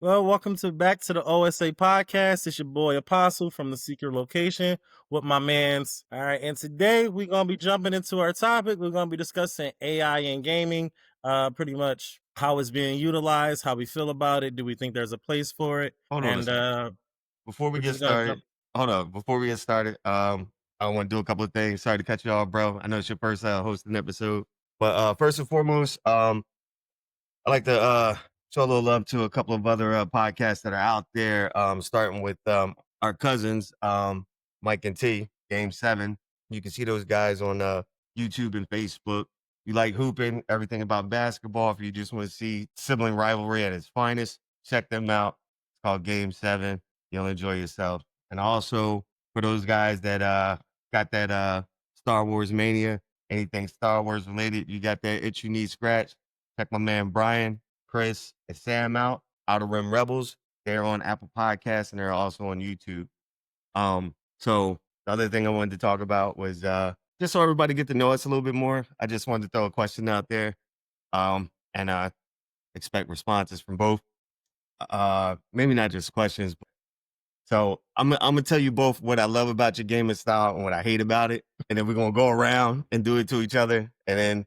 Well, welcome back to the OSA podcast. It's your boy Apostle from the Secret Location with my mans. All right, and today we're gonna be jumping into our topic. We're gonna be discussing AI in gaming, pretty much how it's being utilized, how we feel about it. Do we think there's a place for it? Hold on a And second. Before we we're get just gonna jump. started, hold up. Before we get started, I want to do a couple of things. Sorry to cut you off, bro. I know it's your first hosting episode, but first and foremost, I like to show a little love to a couple of other podcasts that are out there. Starting with our cousins, Mike and T, Game 7. You can see those guys on YouTube and Facebook. You like hooping, everything about basketball. If you just want to see sibling rivalry at its finest, check them out. It's called Game 7. You'll enjoy yourself. And also for those guys that got that Star Wars mania, anything Star Wars related, you got that itch you need scratch. Check my man Brian, Chris, and Sam out. Outer Rim Rebels. They're on Apple Podcasts and they're also on YouTube. So the other thing I wanted to talk about was just so everybody get to know us a little bit more. I just wanted to throw a question out there. And expect responses from both. Maybe not just questions. So I'm gonna tell you both what I love about your gaming style and what I hate about it, and then we're gonna go around and do it to each other, and then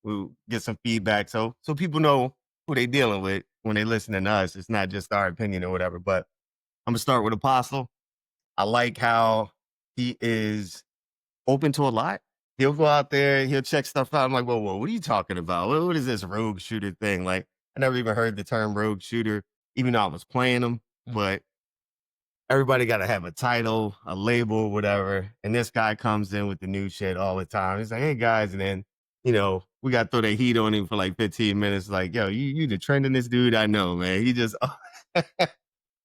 we'll get some feedback so people know who they dealing with when they listening to us. It's not just our opinion or whatever. But I'm gonna start with Apostle. I like how he is open to a lot. He'll go out there, he'll check stuff out. I'm like, whoa, what are you talking about? What is this rogue shooter thing? Like, I never even heard the term rogue shooter, even though I was playing them. But everybody got to have a title, a label, whatever. And this guy comes in with the new shit all the time. He's like, hey guys, and then we got to throw the heat on him for like 15 minutes. Like, yo, you the trendingest dude I know, man. He just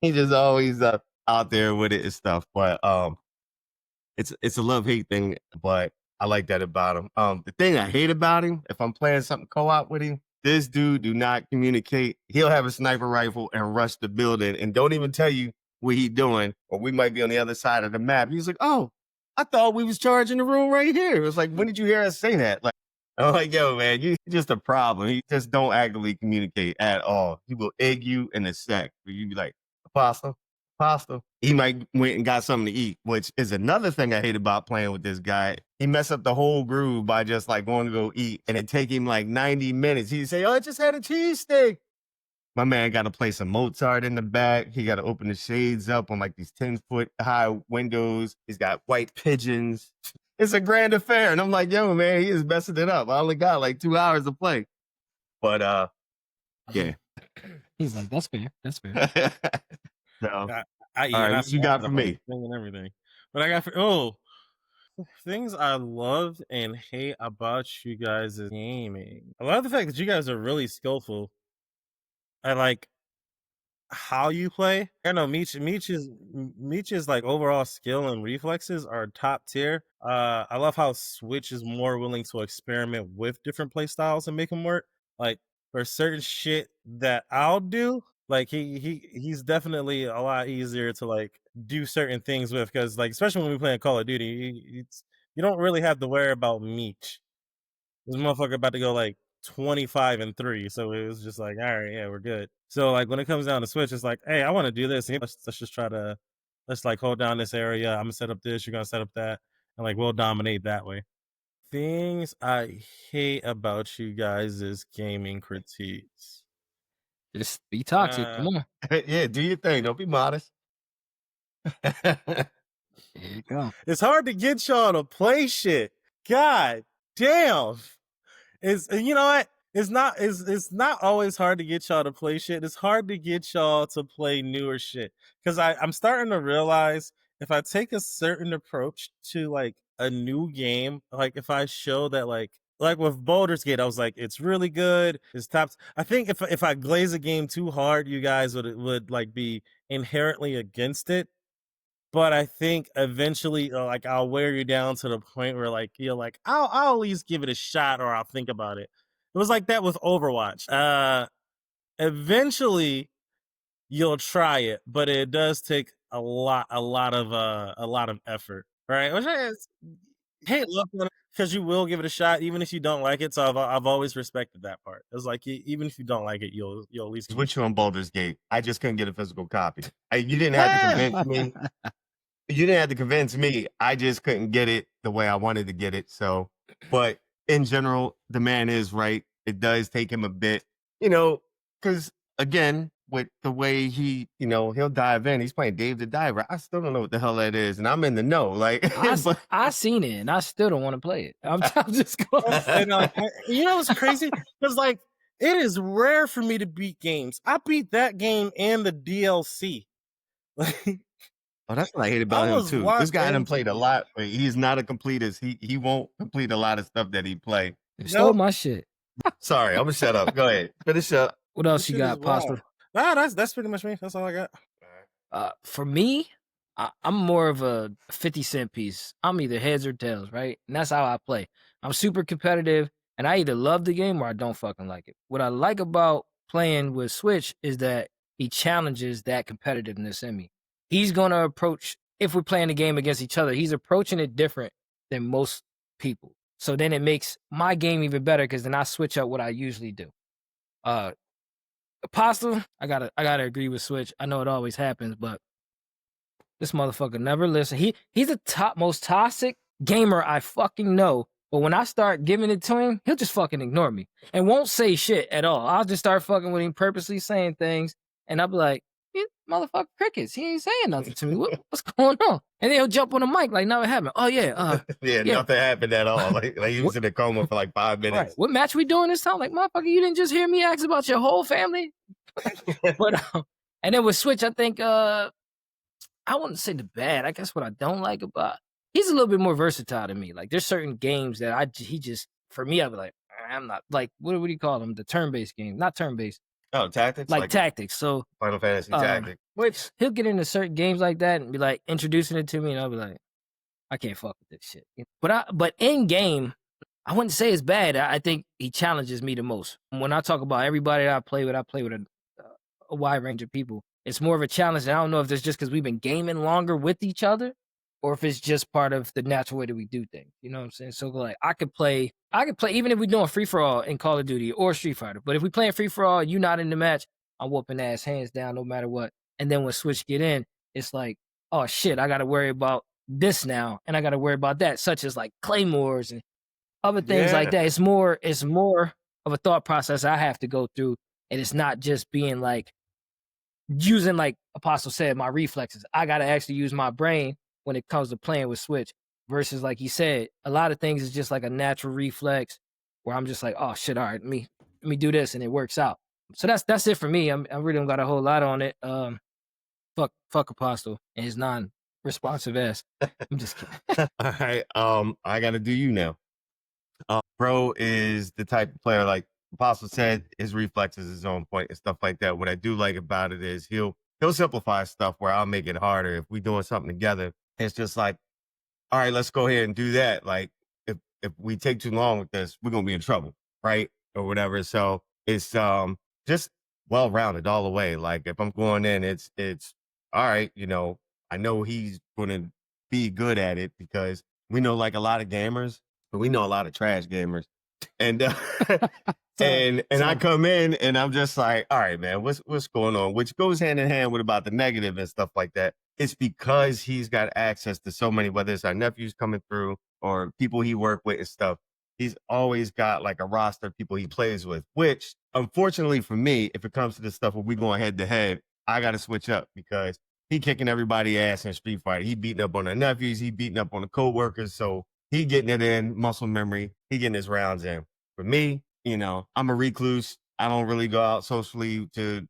he just always out there with it and stuff. But it's a love hate thing, but I like that about him. The thing I hate about him, if I'm playing something co-op with him, this dude do not communicate. He'll have a sniper rifle and rush the building and don't even tell you what he doing, or we might be on the other side of the map. He's like, oh, I thought we was charging the room right here. It was like, when did you hear us say that? Like, I'm like, yo, man, you just a problem. He just don't actively communicate at all. He will egg you in a sec. You be like, pasta. He might went and got something to eat, which is another thing I hate about playing with this guy. He messed up the whole groove by just like going to go eat, and it take him like 90 minutes. He'd say, oh, I just had a cheesesteak. My man got to play some Mozart in the back. He got to open the shades up on like these 10-foot high windows. He's got white pigeons. It's a grand affair. And I'm like, yo, man, he is messing it up. I only got like 2 hours to play. But yeah. He's like, that's fair. That's fair. So, I all eat right, and I what you saw got the for whole me? thing and everything. But I got things I love and hate about you guys is gaming. I love the fact that you guys are really skillful. I like how you play. I know Meech's like overall skill and reflexes are top tier. I love how Switch is more willing to experiment with different play styles and make them work. Like for certain shit that I'll do, like he's definitely a lot easier to like do certain things with, because like especially when we play Call of Duty, you don't really have to worry about Meech. This motherfucker about to go like 25-3. So it was just like, all right, yeah, we're good. So like when it comes down to Switch, it's like, hey, I want to do this. Let's just try to let's like hold down this area. I'm gonna set up this, you're gonna set up that, and like we'll dominate that way. Things I hate about you guys is gaming critiques. Just be toxic. Come on. Yeah, do your thing. Don't be modest. There you go. It's hard to get y'all to play shit. God damn. You know what? It's not always hard to get y'all to play shit. It's hard to get y'all to play newer shit. Cause I'm starting to realize if I take a certain approach to like a new game, like if I show that like with Baldur's Gate, I was like, it's really good. It's top. I think if I glaze a game too hard, you guys would like be inherently against it. But I think eventually, like I'll wear you down to the point where like you're like, I'll at least give it a shot or I'll think about it. It was like that with Overwatch. Eventually you'll try it, but it does take a lot of effort, right? Which is, hey, look, because you will give it a shot, even if you don't like it. So I've always respected that part. It's like even if you don't like it, you'll at least with you on Baldur's Gate. I just couldn't get a physical copy. You didn't have to convince me. You didn't have to convince me. I just couldn't get it the way I wanted to get it. So, but in general, the man is right. It does take him a bit, because again, with the way he, he'll dive in. He's playing Dave the Diver. I still don't know what the hell that is, and I'm in the know. Like, I seen it, and I still don't want to play it. I'm just going. What's crazy? Because like it is rare for me to beat games. I beat that game and the DLC. Like, oh, that's what I hate about him too. This guy done played a lot, but he's not a completist. He won't complete a lot of stuff that he play. You stole my shit. Sorry, I'm gonna shut up. Go ahead, finish up. What else you got, Pasta? Nah, that's pretty much me. That's all I got. For me, I'm more of a 50-cent piece. I'm either heads or tails, right? And that's how I play. I'm super competitive, and I either love the game or I don't fucking like it. What I like about playing with Switch is that he challenges that competitiveness in me. He's going to approach, if we're playing the game against each other, he's approaching it different than most people. So then it makes my game even better because then I switch up what I usually do. Apostle, I gotta agree with Switch. I know it always happens, but this motherfucker never listens. He's the most toxic gamer I fucking know. But when I start giving it to him, he'll just fucking ignore me and won't say shit at all. I'll just start fucking with him, purposely saying things, and I'll be like, motherfucker, crickets. He ain't saying nothing to me. What's going on? And then he'll jump on the mic like nothing happened. Oh yeah, yeah, nothing happened at all. Like he was in a coma for like 5 minutes. Right. What match we doing this time? Like, motherfucker, you didn't just hear me ask about your whole family. But and then with Switch, I think I wouldn't say the bad. I guess what I don't like about he's a little bit more versatile than me. Like there's certain games that he just for me I'd be like I'm not like what do you call them? The turn-based game, not turn-based. Oh, tactics? Like tactics. So Final Fantasy Tactics. Which he'll get into certain games like that and be like introducing it to me, and I'll be like, I can't fuck with this shit. But in game, I wouldn't say it's bad. I think he challenges me the most. When I talk about everybody that I play with a wide range of people. It's more of a challenge. And I don't know if it's just because we've been gaming longer with each other, or if it's just part of the natural way that we do things. You know what I'm saying? So like I could play even if we're doing free for all in Call of Duty or Street Fighter. But if we playing free for all, you not in the match, I'm whooping ass hands down no matter what. And then when Switch get in, it's like, oh shit, I gotta worry about this now, and I gotta worry about that, such as like claymores and other things like that. It's more of a thought process I have to go through, and it's not just being like using, like Apostle said, my reflexes. I gotta actually use my brain when it comes to playing with Switch, versus like he said, a lot of things is just like a natural reflex where I'm just like, oh shit, all right, let me do this, and it works out. So that's it for me. I really don't got a whole lot on it. Fuck Apostle and his non-responsive ass. I'm just kidding. All right, I gotta do you now. Bro is the type of player, like Apostle said, his reflexes is on point and stuff like that. What I do like about it is he'll simplify stuff where I'll make it harder. If we doing something together, it's just like, all right, let's go ahead and do that. Like if we take too long with this, we're gonna be in trouble, right? Or whatever. So it's just well rounded all the way. Like if I'm going in, it's all right, I know he's gonna be good at it because we know like a lot of gamers, but we know a lot of trash gamers. And and I come in and I'm just like, all right, man, what's going on? Which goes hand in hand with about the negative and stuff like that. It's because he's got access to so many, whether it's our nephews coming through or people he worked with and stuff. He's always got like a roster of people he plays with, which unfortunately for me, if it comes to this stuff where we going head to head, I got to switch up because he kicking everybody ass in Street Fighter. He beating up on the nephews. He beating up on the coworkers. So he getting it in, muscle memory. He getting his rounds in. For me, I'm a recluse. I don't really go out socially to,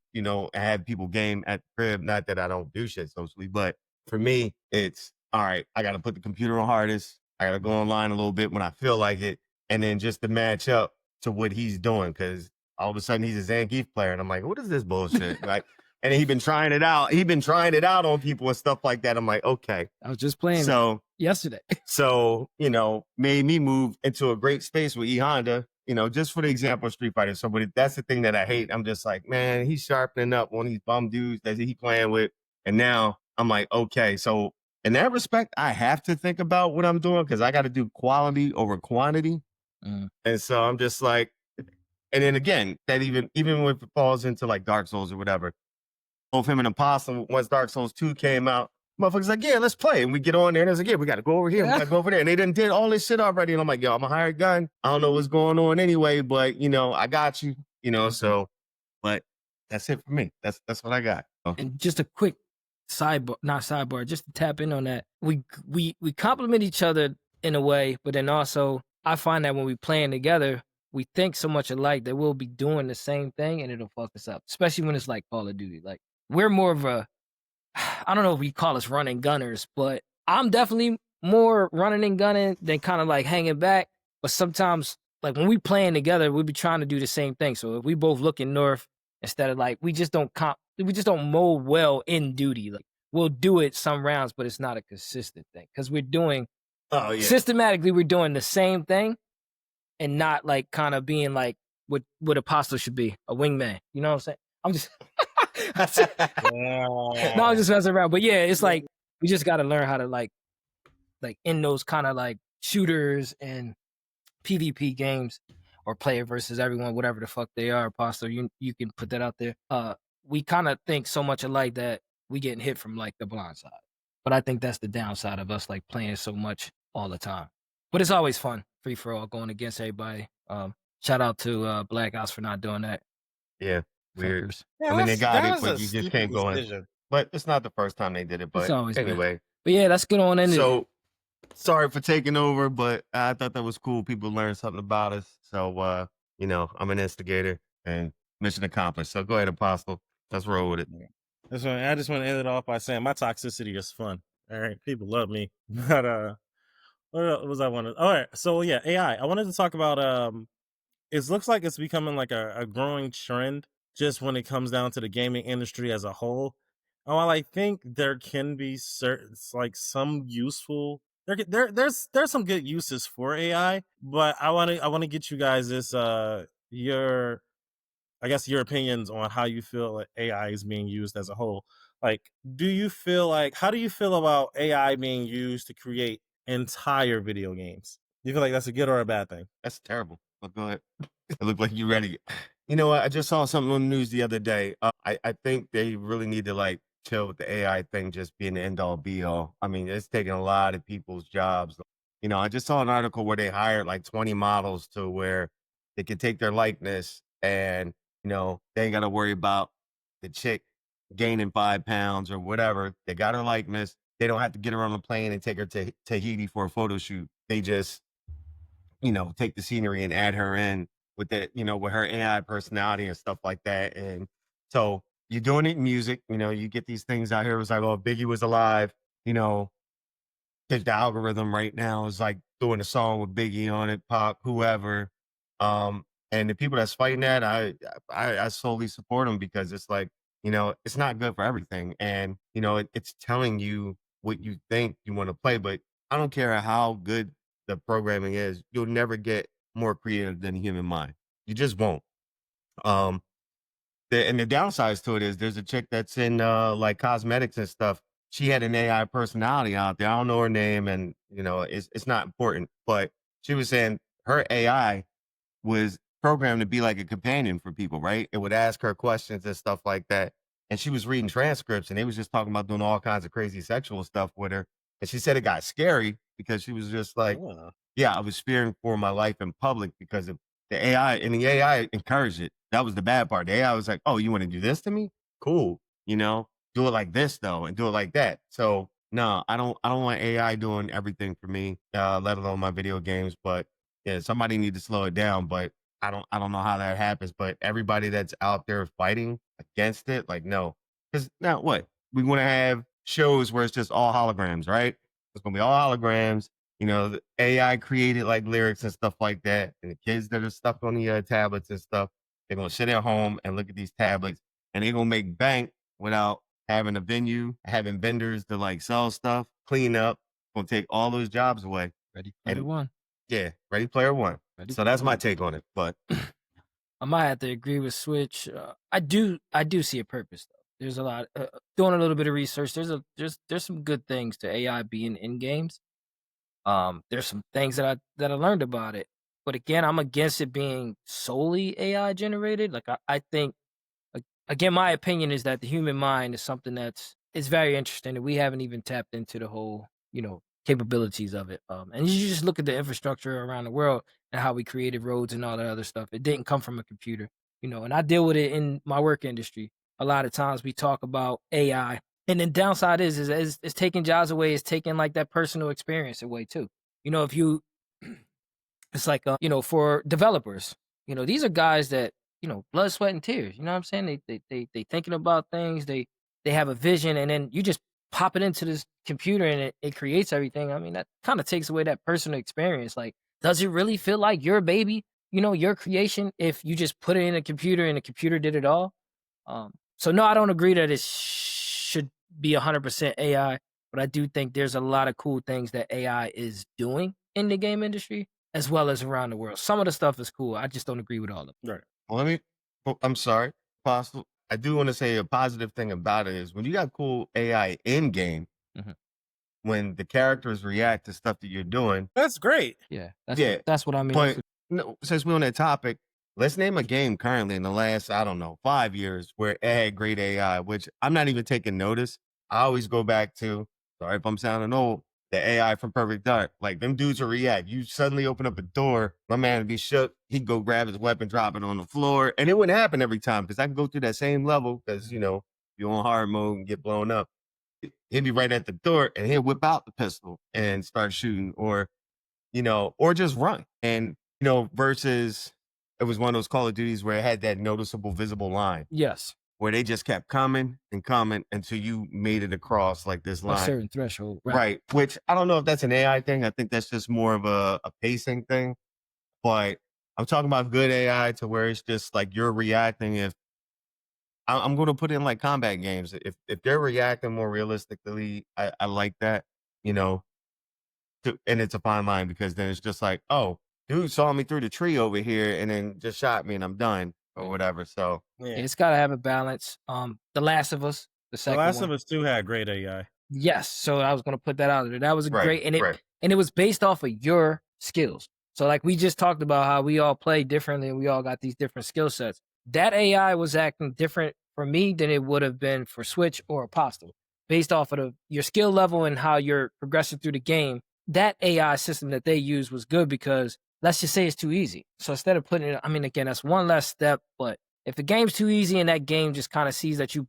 have people game at the crib. Not that I don't do shit socially, but for me, it's all right. I got to put the computer on hardest. I got to go online a little bit when I feel like it. And then just to match up to what he's doing. Cause all of a sudden he's a Zangief player. And I'm like, what is this bullshit? Like, and he's been trying it out. He's been trying it out on people and stuff like that. I'm like, okay. I was just playing yesterday. So, made me move into a great space with E Honda, just for the example of Street Fighter. So, but that's the thing that I hate. I'm just like, man, he's sharpening up one of these bum dudes that he playing with. And now I'm like, okay. So in that respect, I have to think about what I'm doing because I got to do quality over quantity. Mm. And so I'm just like, and then again, that even when it falls into like Dark Souls or whatever, both him and Apostle, once Dark Souls 2 came out, motherfuckers like, yeah, let's play. And we get on there and it's like, yeah, we got to go over here. We got to go over there. And they done did all this shit already. And I'm like, yo, I'm a hired gun. I don't know what's going on anyway, but I got you, so, but that's it for me. That's what I got. So, And just a quick not sidebar, just to tap in on that. We complement each other in a way, but then also I find that when we playing together, we think so much alike that we'll be doing the same thing and it'll fuck us up. Especially when it's like Call of Duty. Like we're more of a, I don't know if we call us running gunners, but I'm definitely more running and gunning than kind of like hanging back. But sometimes, like when we playing together, we be trying to do the same thing. So if we both looking north, instead of like we just don't mold well in duty. Like we'll do it some rounds, but it's not a consistent thing because we're doing oh yeah. systematically. We're doing the same thing, and not like kind of being like what Apostle should be, a wingman. You know what I'm saying? I'm just no, I'm just messing around. But yeah, it's like we just got to learn how to like in those kind of like shooters and PvP games or player versus everyone, whatever the fuck they are. Apostle, you can put that out there. We kind of think so much alike that we getting hit from like the blind side. But I think that's the downside of us like playing so much all the time. But it's always fun, free for all, going against everybody. Shout out to Black Ops for not doing that. Yeah, weird. Fuckers. Yeah, I mean, they got that it, was but a you just stupid can't go in. decision. But it's not the first time they did it. It's But always been. anyway, But yeah, let's get on into it. so sorry for taking over, but I thought that was cool. People learned something about us. So, I'm an instigator and mission accomplished. So go ahead, Apostle. Let's roll with it. That's why I just want to end it off by saying my toxicity is fun. All right, people love me, but what else was I wanted? All right, so yeah, AI. I wanted to talk about it looks like it's becoming like a growing trend just when it comes down to the gaming industry as a whole. And while I think there can be certain like some useful there's some good uses for AI, but I want to get you guys this your I guess your opinions on how you feel like AI is being used as a whole. Like, how do you feel about AI being used to create entire video games? Do you feel like that's a good or a bad thing? That's terrible. But go ahead. It looked like you ready. You know what? I just saw something on the news the other day. I think they really need to like chill with the AI thing just being the end all be all. I mean, it's taking a lot of people's jobs. I just saw an article where they hired like 20 models to where they could take their likeness and, they ain't got to worry about the chick gaining 5 pounds or whatever. They got her likeness. They don't have to get her on a plane and take her to Tahiti for a photo shoot. They just, take the scenery and add her in with that, with her AI personality and stuff like that. And so you're doing it in music, you get these things out here. It was like, oh, Biggie was alive, because the algorithm right now is like doing a song with Biggie on it, Pop, whoever. And the people that's fighting that, I solely support them because it's like, it's not good for everything. And, it's telling you what you think you want to play, but I don't care how good the programming is, you'll never get more creative than the human mind. You just won't. Um, and the downsides to it is there's a chick that's in like cosmetics and stuff. She had an AI personality out there. I don't know her name, and it's not important. But she was saying her AI was programmed to be like a companion for people, right? It would ask her questions and stuff like that. And she was reading transcripts, and they was just talking about doing all kinds of crazy sexual stuff with her. And she said it got scary because she was just like, Yeah. yeah, I was fearing for my life in public because of the AI, and the AI encouraged it. That was the bad part. The AI was like, "Oh, you want to do this to me? Cool. Do it like this though, and do it like that." So no, I don't. I don't want AI doing everything for me, let alone my video games. But yeah, somebody need to slow it down. But I don't. I don't know how that happens. But everybody that's out there fighting against it, like no, because now what? We want to have shows where it's just all holograms, right? It's gonna be all holograms. The AI created like lyrics and stuff like that. And the kids that are stuck on the tablets and stuff, they're going to sit at home and look at these tablets and they're going to make bank without having a venue, having vendors to like sell stuff, clean up, going to take all those jobs away. Ready Player One. Yeah, Ready Player One. So that's my take on it. But I might have to agree with Switch. I do see a purpose though. There's a lot. Doing a little bit of research. There's some good things to AI being in games. There's some things that I learned about it, but again, I'm against it being solely AI generated. Like I think again, my opinion is that the human mind is something that's is very interesting, and we haven't even tapped into the whole, capabilities of it. And you just look at the infrastructure around the world and how we created roads and all that other stuff. It didn't come from a computer, and I deal with it in my work industry. A lot of times we talk about AI, and the downside is it's taking jobs away. It's taking like that personal experience away too. If you it's like, for developers, these are guys that, blood, sweat, and tears. You know what I'm saying? They thinking about things. They have a vision, and then you just pop it into this computer, and it creates everything. I mean, that kind of takes away that personal experience. Like, does it really feel like your baby? Your creation, if you just put it in a computer and the computer did it all. So no, I don't agree that it should be 100% AI, but I do think there's a lot of cool things that AI is doing in the game industry as well as around the world. Some of the stuff is cool. I just don't agree with all of it. Right. Well, I'm sorry, Apostle. I do want to say a positive thing about it is when you got cool AI in game, Mhm. when the characters react to stuff that you're doing, That's great. Yeah, yeah. that's what I mean. But no, since we're on that topic, let's name a game currently in the last, I don't know, 5 years where it had great AI, which I'm not even taking notice. I always go back to, sorry if I'm sounding old, the AI from Perfect Dark. Like them dudes will react. You suddenly open up a door, my man would be shook. He'd go grab his weapon, drop it on the floor. And it wouldn't happen every time because I can go through that same level because, you're on hard mode and get blown up. He'd be right at the door and he'll whip out the pistol and start shooting or just run. And, versus it was one of those Call of Duties where it had that noticeable visible line Yes, where they just kept coming and coming until you made it across like this a line. certain threshold. Right. Right. Which I don't know if that's an AI thing. I think that's just more of a pacing thing. But I'm talking about good AI to where it's just like you're reacting. If I'm going to put in like combat games, if they're reacting more realistically, I like that, you know, and it's a fine line because then it's just like, oh, dude saw me through the tree over here and then just shot me and I'm done or whatever. So Yeah. It's got to have a balance. The Last of Us, the The second Last one. of Us 2 had great AI. Yes, so I was gonna put that out there. That was a right, great, and it right. and it was based off of your skills. So like we just talked about how we all play differently and we all got these different skill sets. That AI was acting different for me than it would have been for Switch or Apostle, based off of your skill level and how you're progressing through the game. That AI system that they used was good because let's just say it's too easy. So instead of putting it, I mean, again, that's one less step. But if the game's too easy and that game just kind of sees that you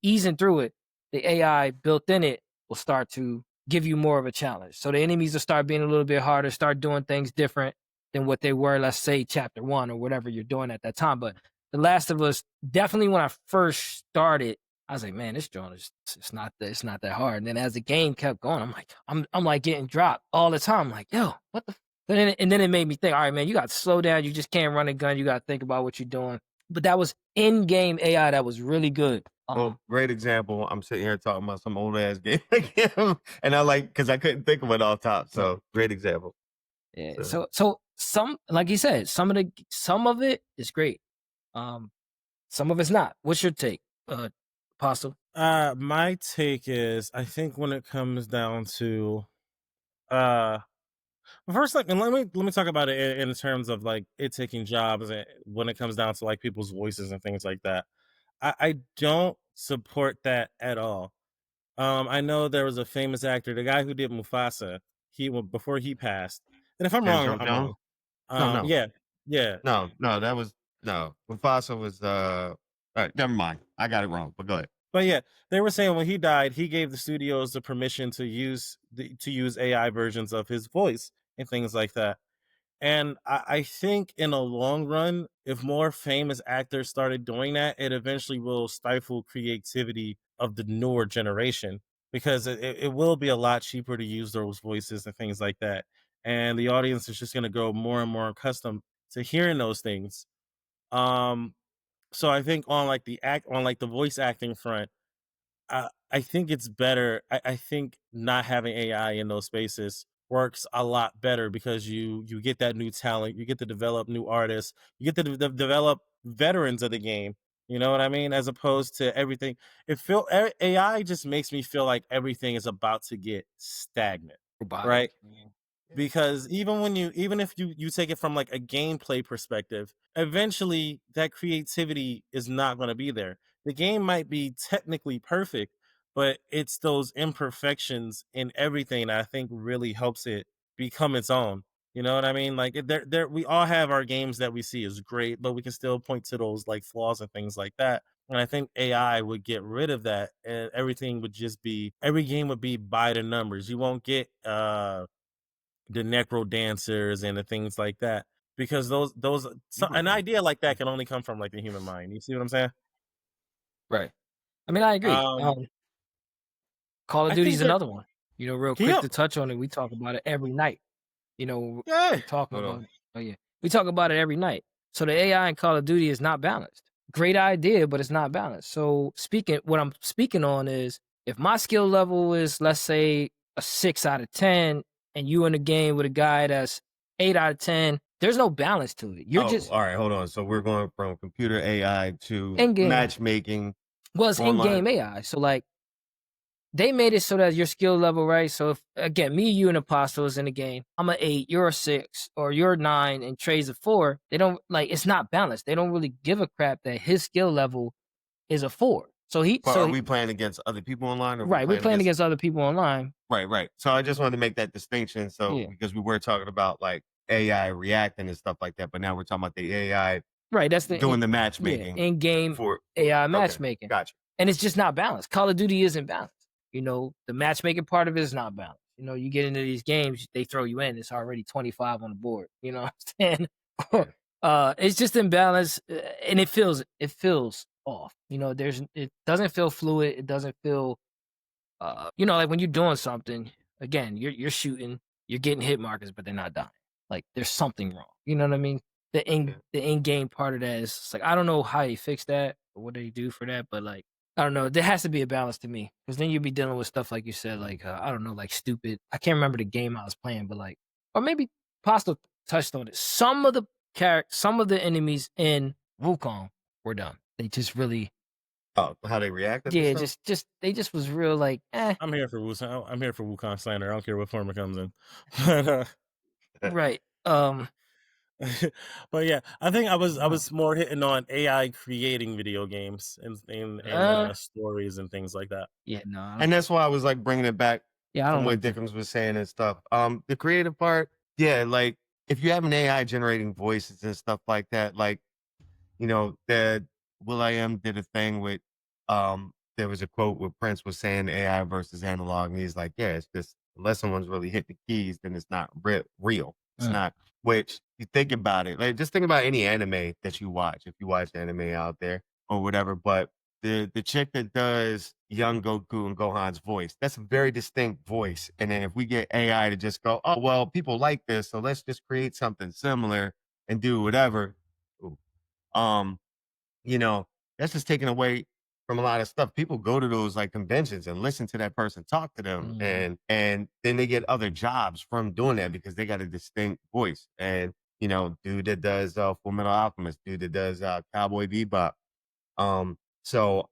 easing through it, the AI built in it will start to give you more of a challenge. So the enemies will start being a little bit harder, start doing things different than what they were, let's say, chapter one or whatever you're doing at that time. But The Last of Us, definitely when I first started, I was like, man, this joint is it's not that hard. And then as the game kept going, I'm like getting dropped all the time. I'm like, yo, what the and then it made me think, all right, man, you got to slow down. You just can't run a gun. You got to think about what you're doing. But that was in-game AI that was really good. Well, great example. I'm sitting here talking about some old ass game again, and I like because I couldn't think of it off top. So great example. Yeah. So, So some, like you said, some of it is great. Um, some of it's not. What's your take, Apostle? My take is I think when it comes down to uh first, like, and let me talk about it in terms of like it taking jobs and when it comes down to like people's voices and things like that. I don't support that at all. I know there was a famous actor, the guy who did Mufasa. Before he passed, and if I'm James wrong, Earl I'm Jones? wrong. No, no, Yeah, yeah. no. That was no. Mufasa was. All right, never mind. I got it wrong. But go ahead. But yeah, they were saying when he died, he gave the studios the permission to use AI versions of his voice and things like that. And I think in the long run, if more famous actors started doing that, it eventually will stifle creativity of the newer generation because it will be a lot cheaper to use those voices and things like that. And the audience is just going to grow more and more accustomed to hearing those things. Um, so I think on like the voice acting front, I think it's better. I think not having AI in those spaces works a lot better because you get that new talent, you get to develop new artists, you get to develop veterans of the game You know what I mean? As opposed to everything, AI just makes me feel like everything is about to get stagnant, Robotic. right? Because even if you take it from like a gameplay perspective, eventually that creativity is not going to be there. The game might be technically perfect, but it's those imperfections in everything that I think really helps it become its own. You know what I mean? Like there we all have our games that we see as great, but we can still point to those like flaws and things like that. And I think AI would get rid of that, and everything would just be every game would be by the numbers. You won't get the necro dancers and the things like that, because an idea like that can only come from like the human mind. You see what I'm saying? Right. I mean, I agree. Um, Call of I Duty think is that another one. You know, real can quick you, to touch on it, we talk about it every night. You know, yeah, we talk Hold about on. it. Oh yeah, we talk about it every night. So the AI in Call of Duty is not balanced. Great idea, but it's not balanced. So what I'm speaking on is if my skill level is, let's say, a 6 out of 10, and you in a game with a guy that's 8 out of 10, there's no balance to it. You're Oh, just all right. Hold on. So we're going from computer AI to in game. matchmaking Well, it's in online. game AI. So like they made it so that your skill level, right? So if again, me, you, and Apostle is in the game, I'm an 8, you're a 6, or you're a 9, and Trey's a 4. They don't like it's not balanced. They don't really give a crap that his skill level is a 4. But are we playing against other people online, or are we right, we're playing playing against? against other people online. Right, right. So I just wanted to make that distinction. So Yeah, because we were talking about like AI reacting and stuff like that, but now we're talking about the AI right. That's doing the yeah, matchmaking in game for. AI Okay, matchmaking, gotcha. and it's just not balanced. Call of Duty isn't balanced. You know, the matchmaking part of it is not balanced. You know, you get into these games, they throw you in. It's already 25 on the board. You know what I'm saying? Yeah. It's just imbalanced, and it feels off. You know, it doesn't feel fluid. It doesn't feel, you know, like when you're doing something. Again, you're shooting, you're getting hit markers, but they're not dying. Like there's something wrong. You know what I mean? Yeah. The in game part of that is it's like I don't know how they fix that or what they do for that, but like I don't know. There has to be a balance to me because then you'd be dealing with stuff like you said, like I don't know, like stupid. I can't remember the game I was playing, but like, or maybe Pasta touched on it. Some of the enemies in Wukong were done. They just really, Oh, how they reacted to yeah, stuff? just they just was real like, eh, I'm here for Wukong. I'm here for Wukong slander. I don't care what form it comes in. But right. but yeah, I think I No. was more hitting on AI creating video games and Uh, stories and things like that. yeah, no, I don't, And that's why I was like bringing it back yeah, I don't from what like the, Dickens was saying and stuff. The creative part, yeah, like if you have an AI generating voices and stuff like that, like that Will.i.am did a thing with there was a quote where Prince was saying AI versus analog, and he's like, yeah, it's just unless someone's really hit the keys, then it's not real. It's mm, not, which you think about it, like just think about any anime that you watch, if you watch anime out there or whatever. But the chick that does young Goku and Gohan's voice, that's a very distinct voice. And then if we get AI to just go, oh well, people like this, so let's just create something similar and do whatever. um, that's just taken away from a lot of stuff. People go to those like conventions and listen to that person talk to them, mhm, and then they get other jobs from doing that because they got a distinct voice. And dude that does Full Metal Alchemist, dude that does Cowboy Bebop. So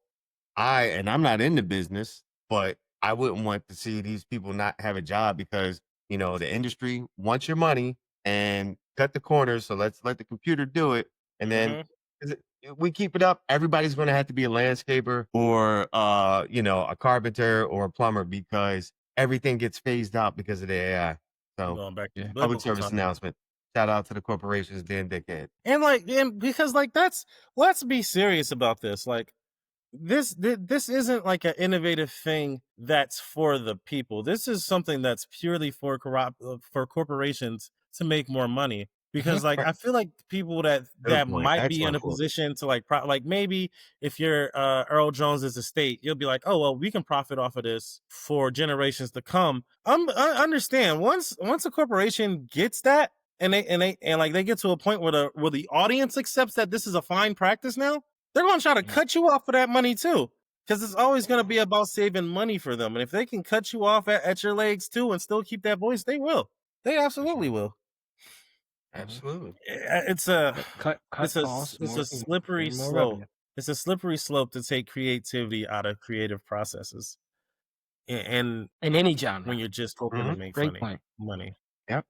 I'm not in the business, but I wouldn't want to see these people not have a job because, the industry wants your money and cut the corners. So let's let the computer do it. And then Hmm. if we keep it up, everybody's going to have to be a landscaper or, a carpenter or a plumber because everything gets phased out because of the AI. So Going back to yeah, public biblical service times. announcement. Shout out to the corporations, Dan Dickhead. And because like that's let's be serious about this. Like this isn't like an innovative thing that's for the people. This is something that's purely for corporations to make more money. mhm, Because like Right. I feel like people Good that point. might be in Excellent a point. position to like like maybe if you're Earl Jones's estate, you'll be like, oh well, we can profit off of this for generations to come. I understand once a corporation gets that and like they get to a point where the audience accepts that this is a fine practice now, they're going to try to mhm, cut you off for that money too, because it's always going to be about saving money for them. And if they can cut you off at your legs too and still keep that voice, they will. They absolutely will. mhm. Absolutely. It's Cut it's a costs it's more, a slippery more slope. revenue. it's a slippery slope to take creativity out of creative processes, and In any when genre. you're just hoping to Mhm. make Great point. money. Yep.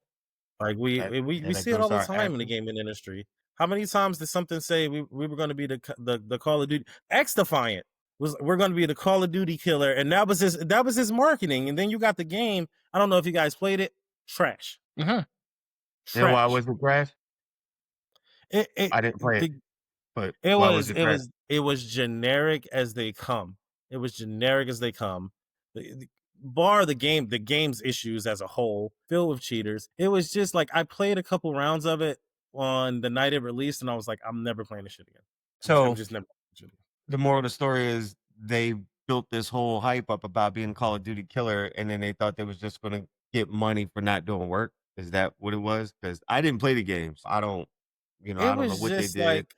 Like That we that see it goes all to the our time in the actors. gaming industry. How many times did something say we were going to be the Call of Duty X Defiant was we're going to be the Call of Duty killer, and that was his marketing. And then you got the game. I don't know if you guys played it. Trash, Hmm. And why trash. was it trash? It I didn't play it, the but why was it trash? it was generic as they come. It was generic as they come. Bar the game's issues as a whole, filled with cheaters. It was just like I played a couple rounds of it on the night it released, and I was like, I'm never playing this shit again. I'm So just never playing this shit again. the moral of the story is they built this whole hype up about being Call of Duty killer, and then they thought they was just gonna get money for not doing work. Is that what it was? Because I didn't play the game, so It I don't know was what they just did. like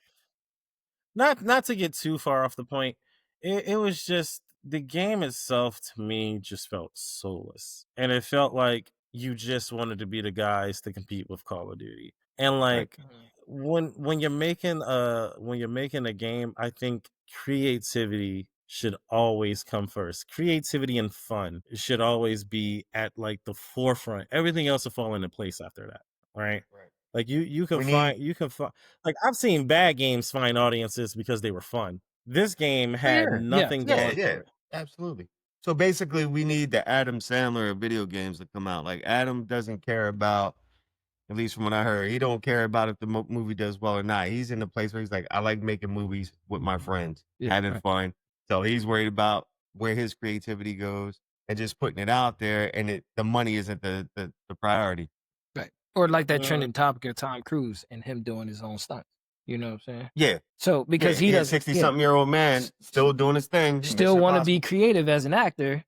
not to get too far off the point. It was just the game itself to me just felt soulless, and it felt like you just wanted to be the guys to compete with Call of Duty. And Right. like when you're making a game, I think creativity should always come first. Creativity and fun should always be at like the forefront. Everything else will fall into place after that, right? Right. Like We need you can find like I've seen bad games find audiences because they were fun. This game Oh, had yeah. Yeah. nothing yeah, going yeah, for it. absolutely. So basically, we need the Adam Sandler of video games to come out. Like Adam doesn't care about, at least from what I heard, he don't care about if the movie does well or not. He's in the place where he's like, I like making movies with my friends, Yeah. having Right. fun. So he's worried about where his creativity goes and just putting it out there, and the money isn't the priority. Right. Or like that Mm, trending topic of Tom Cruise and him doing his own stunts. You know what I'm saying? Yeah, So because yeah. he He a doesn't, 60-something-year-old man s- s- still doing his thing, still Mission want to be Impossible. creative as an actor,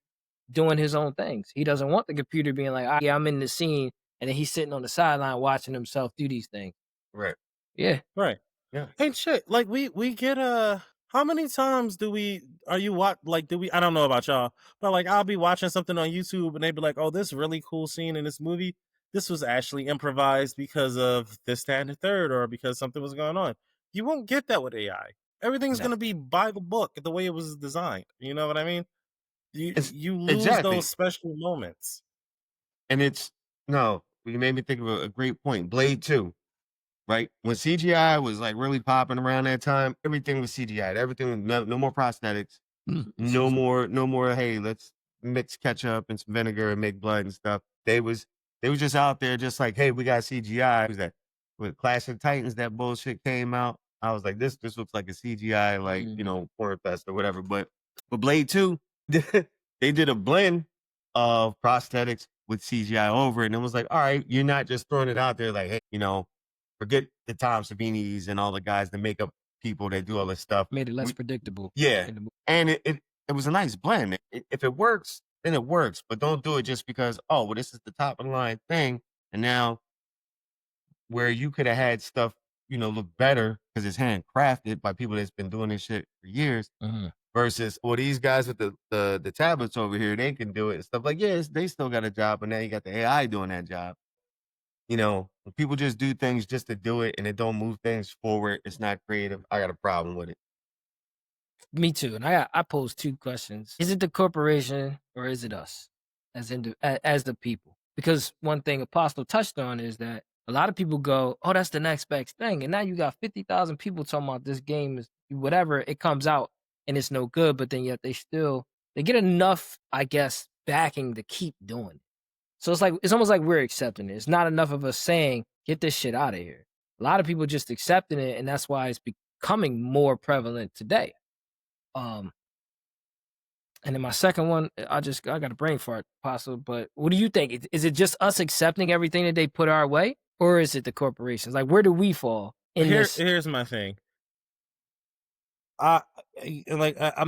doing his own things. He doesn't want the computer being like, "Ah, yeah, I'm in the scene," and then he's sitting on the sideline watching himself do these things. Right. Yeah. right. Yeah. And shit, like we get how many times do we are you watch like do we I don't know about y'all, but like I'll be watching something on YouTube and they'd be like, oh, this really cool scene in this movie. This was actually improvised because of this, that, and the third, or because something was going on. You won't get that with AI. Everything's No. gonna be by the book, the way it was designed. You know what I mean? It's You lose those exactly. special moments. And it's no, you made me think of a great point. Blade 2, right? When CGI was like really popping around that time, everything was CGI. Everything was no more prosthetics, Excuse me. no more, hey, let's mix ketchup and some vinegar and make blood and stuff. They was just out there just like, hey, we got CGI. Was that with Clash of Titans that bullshit came out? I was like, this looks like a CGI, like, Mhm. porn fest or whatever. But Blade 2, they did a blend of prosthetics with CGI over it. And it was like, all right, you're not just throwing it out there like, hey, forget the Tom Savinis and all the guys, the makeup people that do all this stuff. Made it less predictable Yeah. in the movie. And it was a nice blend. If it works, then it works. But don't do it just because, oh, well, this is the top of the line thing. And now where you could have had stuff, look better because it's handcrafted by people that's been doing this shit for years Mhm. versus, well, these guys with the tablets over here, they can do it and stuff like, yes, they still got a job, but now you got the AI doing that job. When people just do things just to do it and it don't move things forward, it's not creative. I got a problem with it. Me too. And I pose two questions: is it the corporation or is it us as the people? Because one thing Apostle touched on is that a lot of people go, "Oh, that's the next best thing," and now you got 50,000 people talking about this game is whatever. It comes out and it's no good, but then yet they get enough, I guess, backing to keep doing it. So it's almost like we're accepting it. It's not enough of us saying, "Get this shit out of here." A lot of people just accepting it, and that's why it's becoming more prevalent today. Um, and then my second one, I got a brain fart, Apostle. But what do you think? Is it just us accepting everything that they put our way, or is it the corporations? Like, where do we fall in this? Here's my thing. I'm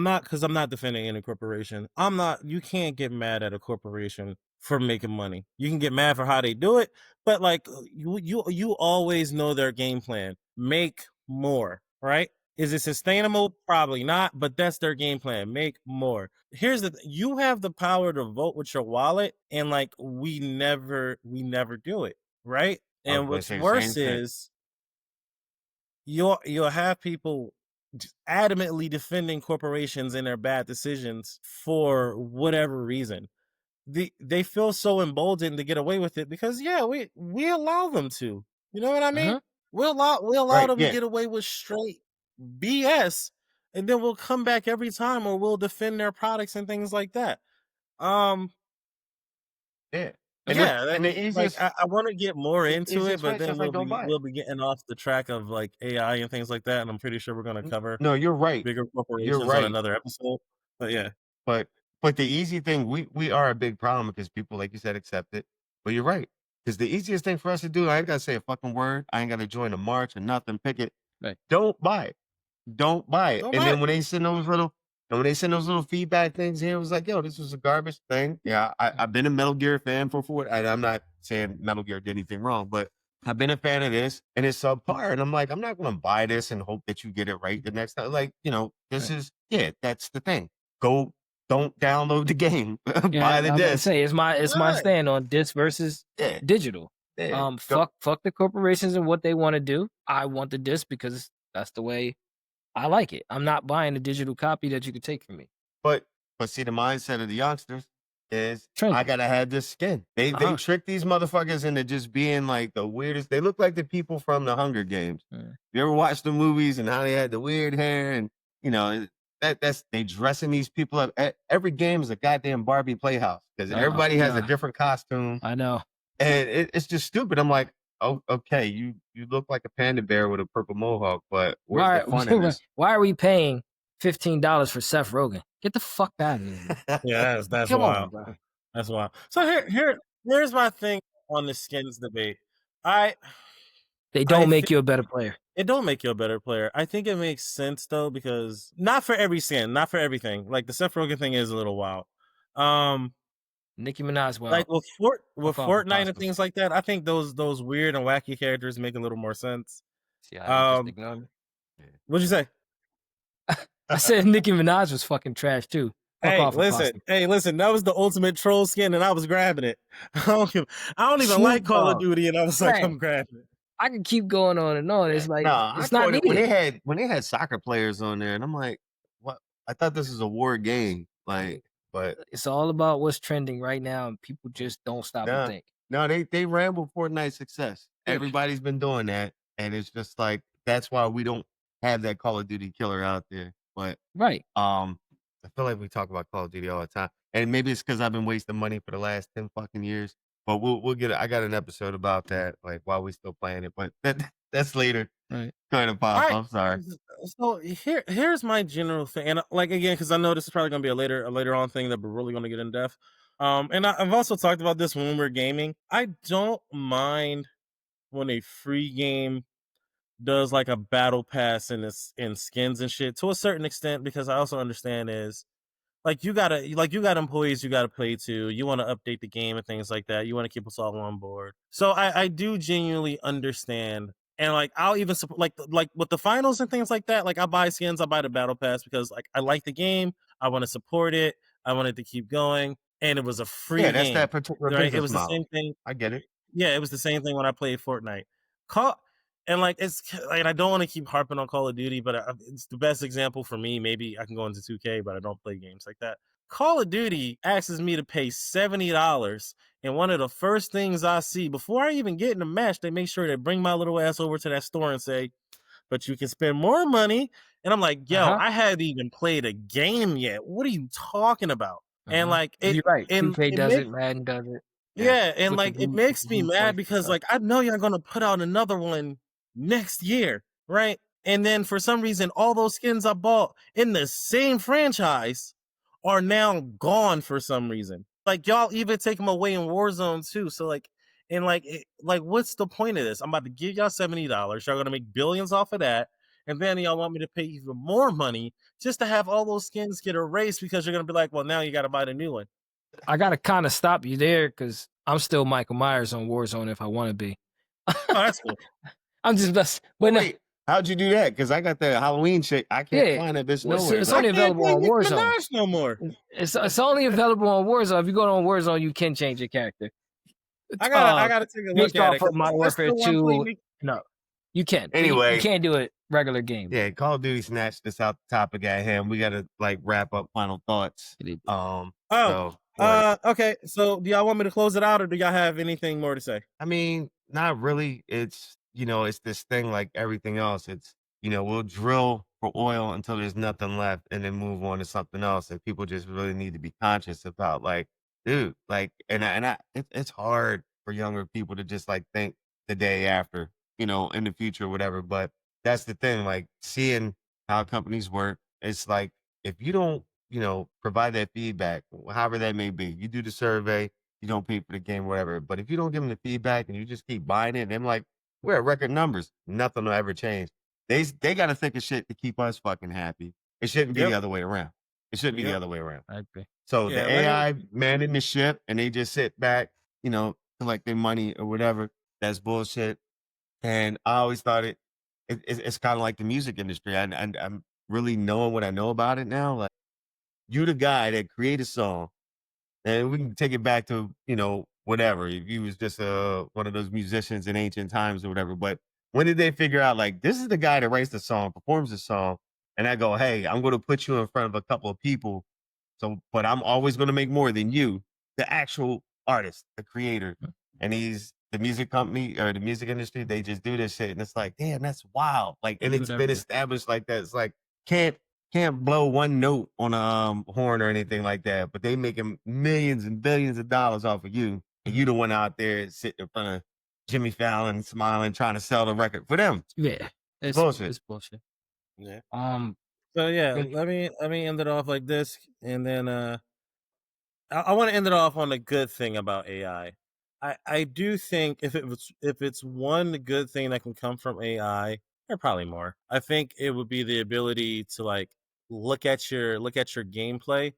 not because I'm not defending any corporation. I'm not. You can't get mad at a corporation for making money. You can get mad for how they do it, but like you always know their game plan. Make more, right? Is it sustainable? Probably not, but that's their game plan. Make more. Here's you have the power to vote with your wallet, and like we never do it, right? I was And going to what's say the worse same thing. is you'll have people adamantly defending corporations and their bad decisions for whatever reason. They feel so emboldened to get away with it because we allow them to. You know what I mean? Uh-huh. We allow Right. them to Yeah. get away with straight BS, and then we'll come back every time, or we'll defend their products and things like that. Um, Yeah. yeah, And the like easiest I want to get more into it, easiest way but is then just like don't buy it. we'll be getting off the track of like AI and things like that, and I'm pretty sure we're going to cover No, you're right. bigger You're corporations on right. another episode. But yeah, But the easy thing, we are a big problem because people, like you said, accept it. But you're right. Because the easiest thing for us to do, I ain't gotta say a fucking word. I ain't gotta join a march or nothing. Pick it. Right. Don't buy it. Don't buy it. don't And buy then it. when they send those little feedback things here, it was like, yo, this was a garbage thing. Yeah, I've been a Metal Gear fan for it. And I'm not saying Metal Gear did anything wrong, but I've been a fan of this and it's subpar. And I'm like, I'm not gonna buy this and hope that you get it right the next time. Like, this Right. is that's the thing. Don't download the game. Yeah, Buy I'm the about to disc. say it's my Right. stand on disc versus Yeah, digital. yeah. Go, Fuck the corporations and what they want to do. I want the disc because that's the way I like it. I'm not buying a digital copy that you could take from me. but see, the mindset of the youngsters is I Trendy. gotta have this skin. They Uh-huh. trick these motherfuckers into just being like the weirdest. They look like the people from the Hunger Games. Yeah. You ever watch the movies and how they had the weird hair and that's they dressing these people up. Every game is a goddamn Barbie playhouse because Oh, everybody has a God. different costume I know. and it's just stupid. I'm like, oh, okay, you look like a panda bear with a purple mohawk, but where's the fun in this? Why are we paying $15 for Seth Rogen? Get the fuck out of here. Yeah, that's Come on, wild. bro. That's wild. So here's my thing on the skins debate. They I don't make think you a better player. it don't make you a better player. I think it makes sense though, because not for every skin, not for everything. Like the Seth Rogen thing is a little wild. Nicki Minaj, Like with fuck off with Fortnite and costumes. things like that, I think those weird and wacky characters make a little more sense. See how you just Um, ignored me? what'd you say? I said Nicki Minaj was fucking trash too. Fuck Hey, off with costumes. listen, that was the ultimate troll skin, and I was grabbing it. I don't even like Snoop Call of Dogg. Duty, and I was like, Right. I'm grabbing it. I can keep going on and on. It's like No, I it's not thought when needed. they had soccer players on there, and I'm like, what? I thought this was a war game, like, but It's all about what's trending right now, and people just don't stop and no, think. no, they ran with Fortnite success. Yeah. Everybody's been doing that, and it's just like that's why we don't have that Call of Duty killer out there. But Right. I feel like we talk about Call of Duty all the time, and maybe it's because I've been wasting money for the last 10 fucking years. But we'll get. I got an episode about that, like while we still playing it, but that's later. Right. Kind of All pop. right. I'm sorry. So here's my general thing, and like again, because I know this is probably gonna be a later on thing that we're really gonna get in depth. And I've also talked about this when we're gaming. I don't mind when a free game does like a battle pass in skins and shit to a certain extent, because I also understand is like you got employees you gotta pay to, you want to update the game and things like that, you want to keep us all on board. So I do genuinely understand, and like I'll even support like with the finals and things like that. Like I buy skins, I buy the battle pass because like I like the game, I want to support it, I want it to keep going, and it was a free Yeah, that's game, that right? It business was the model. same thing. I get it. Yeah, it was the same thing when I played Fortnite. Call and like it's like I don't want to keep harping on Call of Duty, but it's the best example for me. Maybe I can go into 2K, but I don't play games like that. Call of Duty asks me to pay $70, and one of the first things I see before I even get in the match, they make sure they bring my little ass over to that store and say, "But you can spend more money." And I'm like, "Yo, I haven't even played a game yet. What are you talking about?" And like You're right. and 2K it does makes it. Madden does it. yeah, and With the like it blue, makes me mad price because stuff. like I know you're gonna put out another one next year, right? And then for some reason, all those skins I bought in the same franchise are now gone for some reason. Like y'all even take them away in Warzone too. So like, and like, like what's the point of this? I'm about to give y'all $70. Y'all gonna make billions off of that, and then y'all want me to pay even more money just to have all those skins get erased because you're gonna be like, well, now you got to buy the new one. I gotta kind of stop you there because I'm still Michael Myers on Warzone if I want to be. Oh, that's cool. I'm just but no, Wait, how'd you do that? Because I got the Halloween shit. I can't Yeah. find that bitch Well, nowhere. it's bro. only I can't available play on Nicki Warzone. Minaj no more. It's only available on Warzone. If you go on Warzone, you can change your character. I gotta take a look Based at off it because of Modern I Warfare still want to play 2. Nicki. No, You can. You Anyway, can't do it regular game. yeah, Call of Duty snatched this out the topic at hand. We gotta like wrap up final thoughts. Oh, So what? okay. So do y'all want me to close it out, or do y'all have anything more to say? I mean, not really. It's it's this thing like everything else. It's we'll drill for oil until there's nothing left, and then move on to something else. And people just really need to be conscious about like, dude, like, it's hard for younger people to just like think the day after, in the future, or whatever. But that's the thing, like seeing how companies work. It's like if you don't, provide that feedback, however that may be, you do the survey, you don't pay for the game, whatever. But if you don't give them the feedback and you just keep buying it, and they're like, we're at record numbers. Nothing will ever change. They got to think of shit to keep us fucking happy. It shouldn't be the Yep. other way around. It shouldn't be the Yep. other way around. I agree. So Yeah, the AI manning the ship and they just sit back, collect their money or whatever. That's bullshit. And I always thought it's kind of like the music industry. I'm really knowing what I know about it now. Like you, the guy that created a song, and we can take it back to, whatever. If he was just one of those musicians in ancient times or whatever. But when did they figure out like this is the guy that writes the song, performs the song, and I go, hey, I'm going to put you in front of a couple of people. So, but I'm always going to make more than you, the actual artist, the creator. And the music company or the music industry, they just do this shit. And it's like, damn, that's wild. Like, and it's been established like that. It's like, can't blow one note on a horn or anything like that, but they making millions and billions of dollars off of you, and you the one out there sitting in front of Jimmy Fallon, smiling, trying to sell the record for them. Yeah, it's Bullshit. It's bullshit. Yeah. Um, So yeah, Good. let me end it off like this, and then I want to end it off on a good thing about AI. I do think if it's one good thing that can come from AI, there are probably more. I think it would be the ability to like look at your gameplay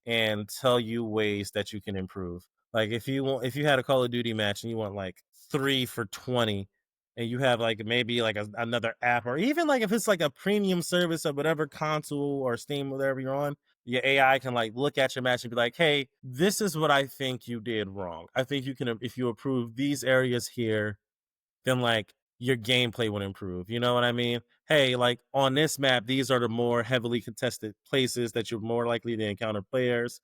and tell you ways that you can improve. Like if you had a Call of Duty match and you want like 3 for 20, and you have like maybe like another app, or even like if it's like a premium service of whatever console or Steam, whatever you're on, your AI can like look at your match and be like, hey, this is what I think you did wrong. I think you can, if you approve these areas here, then like your gameplay would improve. You know what I mean? Hey, like on this map, these are the more heavily contested places that you're more likely to encounter players.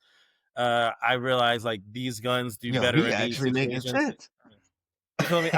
I realize like these guns do Yo, better he in these actually making situations. sense. You feel me?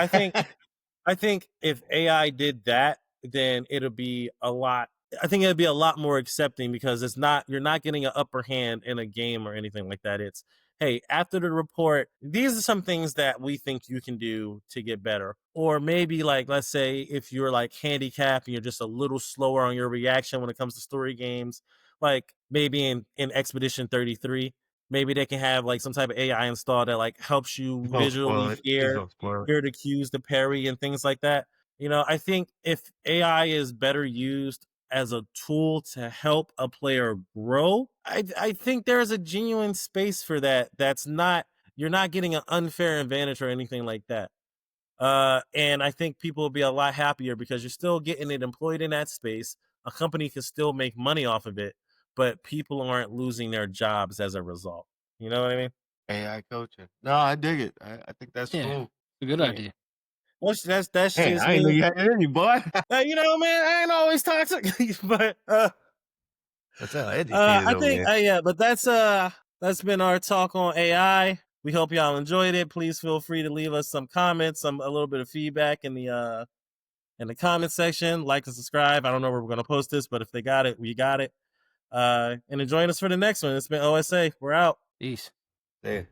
I think if AI did that, then it'll be a lot. I think it'd be a lot more accepting because you're not getting an upper hand in a game or anything like that. It's, hey, after the report, these are some things that we think you can do to get better. Or maybe like, let's say if you're like handicapped and you're just a little slower on your reaction when it comes to story games, like maybe in Expedition 33, maybe they can have like some type of AI installed that like helps you Don't spoil visually it. Please don't spoil it. hear the cues to parry and things like that. You know, I think if AI is better used as a tool to help a player grow, I think there is a genuine space for that. That's not, you're not getting an unfair advantage or anything like that. And I think people will be a lot happier because you're still getting it employed in that space. A company can still make money off of it, but people aren't losing their jobs as a result. You know what I mean? AI coaching. No, I dig it. I think that's yeah, cool. it's a good Yeah. idea. Well, that's Hey, just I ain't know me. you had it in you, boy. You know, man, I ain't always toxic, but That's how educated I over think there. yeah, but that's been our talk on AI. We hope y'all enjoyed it. Please feel free to leave us some comments, a little bit of feedback in the comment section. Like and subscribe. I don't know where we're gonna post this, but if they got it, we got it. And join us for the next one. It's been OSA. We're out. Peace. Yeah.